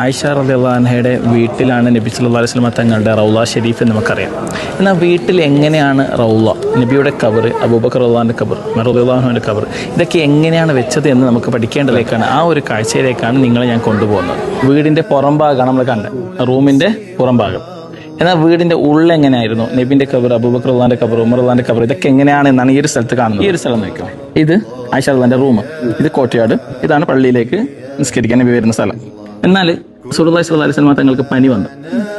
ആയിഷ റളിയല്ലാഹു അൻഹയുടെ വീട്ടിലാണ് നബി സല്ലല്ലാഹു അലൈഹി വസല്ലം തങ്ങളുടെ റൗള ഷരീഫ് എന്ന് നമുക്കറിയാം. എന്നാൽ വീട്ടിൽ എങ്ങനെയാണ് റൗള, നബിയുടെ ഖബർ, അബൂബക്കർ റളിയല്ലാഹുവിൻ്റെ ഖബർ, ഉമർ റളിയല്ലാഹുവിൻ്റെ ഖബർ, ഇതൊക്കെ എങ്ങനെയാണ് വെച്ചത് എന്ന് നമുക്ക് പഠിക്കേണ്ടതിലേക്കാണ്, ആ ഒരു കാഴ്ചയിലേക്കാണ് നിങ്ങളെ ഞാൻ കൊണ്ടുപോകുന്നത്. വീടിൻ്റെ പുറം ഭാഗമാണ് നമ്മൾ കണ്ടത്, റൂമിൻ്റെ പുറം ഭാഗം. എന്നാൽ വീടിൻ്റെ ഉള്ളെങ്ങനെയായിരുന്നു? നബിൻ്റെ ഖബർ, അബൂബക്കർ റളിയല്ലാഹുവിൻ്റെ ഖബർ, ഉമർ റളിയല്ലാഹുവിൻ്റെ ഖബർ, ഇതൊക്കെ എങ്ങനെയാണ് എന്നാണ് ഈ ഒരു സ്ഥലത്ത് കാണുന്നത്. ഈ ഒരു സ്ഥലം നോക്കാം. ഇത് ആയിഷ റളിയല്ലാഹുവിൻ്റെ റൂം, ഇത് കോർട്ട്യാർഡ്, ഇതാണ് പള്ളിയിലേക്ക് നിസ്കരിക്കാൻ നബി വരുന്ന സ്ഥലം. എന്നാൽ റസൂലുള്ളാഹി സ്വല്ലല്ലാഹു അലൈഹി വസല്ലം തങ്ങൾക്ക്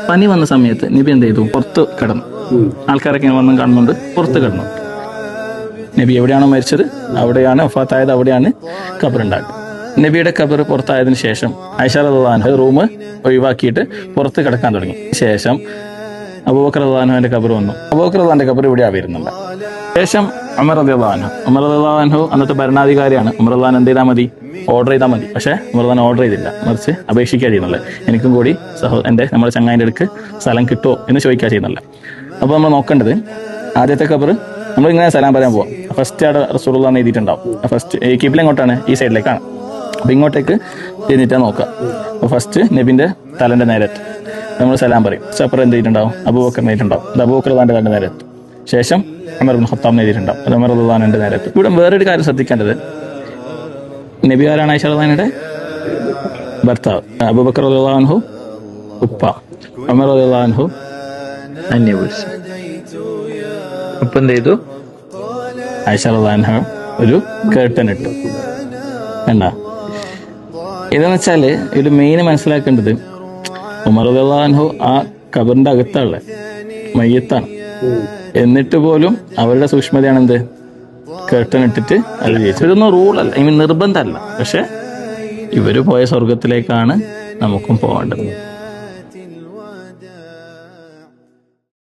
പനി വന്ന സമയത്ത് നബി എന്ത് ചെയ്തു? പുറത്ത് കിടന്നു. ആൾക്കാരൊക്കെ വന്നും കാണുന്നുണ്ട്, പുറത്ത് കിടന്നു. നബി എവിടെയാണോ മരിച്ചത് അവിടെയാണ്, വഫാത്തായത് അവിടെയാണ് ഖബറുണ്ടായത്. നബിയുടെ ഖബർ പുറത്തായതിനു ശേഷം ആയിഷ റളിയല്ലാഹു അൻഹ റൂം ഒഴിവാക്കിയിട്ട് പുറത്ത് കിടക്കാൻ തുടങ്ങി. ശേഷം അബൂബക്കർ റളിയല്ലാഹു അൻഹുവിന്റെ ഖബർ വന്നു. അബൂബക്കർ റളിയല്ലാഹുവിന്റെ ഖബർ ഇവിടെ വരുന്നുണ്ട്. ശേഷം ഉമർ റളിയല്ലാഹു അൻഹു അന്നത്തെ ഭരണാധികാരിയാണ്. ഉമർ റളിയല്ലാഹു എന്ത് ചെയ്താൽ മതി? ഓർഡർ ചെയ്താൽ മതി. പക്ഷേ ഉമർ റളിയല്ലാഹു ഓർഡർ ചെയ്തില്ല, മറിച്ച് അപേക്ഷിക്കുക ചെയ്യുന്നുള്ളത്. എനിക്കും കൂടി നമ്മുടെ ചങ്ങായിൻ്റെ അടുക്ക് സ്ഥലം കിട്ടുമോ എന്ന് ചോദിക്കുക ചെയ്യുന്നില്ല. അപ്പോൾ നമ്മൾ നോക്കേണ്ടത് ആദ്യത്തെ ഖബർ നമ്മൾ ഇങ്ങനെ സലാം പറയാൻ പോവാം. ഫസ്റ്റ് അവിടെ റസൂലുള്ളാഹി എഴുതിയിട്ടുണ്ടാവും. ഫസ്റ്റ് ഈ കിബില എങ്ങോട്ടാണ്? ഈ സൈഡിലേക്കാണ്. അപ്പോൾ ഇങ്ങോട്ടേക്ക് തിരിഞ്ഞിട്ടാ നോക്കുക. അപ്പോൾ ഫസ്റ്റ് നബിൻ്റെ തലൻ്റെ നേരത്ത് നമ്മൾ സലാം പറയും. അപ്പുറം എന്ത് ചെയ്തിട്ടുണ്ടാവും? അബൂബക്കർ എഴുതിയിട്ടുണ്ടാവും. അത് അബൂബക്കർ റളിയല്ലാഹുവിന്റെ തലൻ്റെ നേരത്ത്. ശേഷം ഉമർ ഇബ്നു ഖത്താബ് എഴുതിയിട്ടുണ്ടാവും. അത് ഉമർ റളിയല്ലാഹുവിന്റെ നേരത്ത്. ഇവിടെ വേറൊരു കാര്യം ശ്രദ്ധിക്കേണ്ടത്, നബി ആരാണ്? ആയിഷ റളിയല്ലാഹുവിന്റെ ഭർത്താവ്. അബൂബക്കർ റളിയല്ലാഹു അൻഹു ഉപ്പ, ഉമർ റളിയല്ലാഹു അൻഹു അന്യപുരുഷൻ. ഇപ്പം എന്ത് ചെയ്തു? ആയിഷ റളിയല്ലാഹു അൻഹ ഒരു കേർട്ടൻ ഇട്ടു. വേണ്ട, ഇതെന്ന് വെച്ചാല് ഒരു മെയിൻ മനസ്സിലാക്കേണ്ടത്, ഉമർ റളിയല്ലാഹു അൻഹു ആ ഖബറിന്റെ അകത്തുള്ള മയ്യത്താണ്. എന്നിട്ട് പോലും അവരുടെ സൂക്ഷ്മതയാണ് എന്ത്? കേർട്ടൻ ഇട്ടിട്ട് അത് ജയിച്ചു. ഇതൊന്നും റൂളല്ല, നിർബന്ധമല്ല. പക്ഷെ ഇവര് പോയ സ്വർഗത്തിലേക്കാണ് നമുക്കും പോകേണ്ടത്.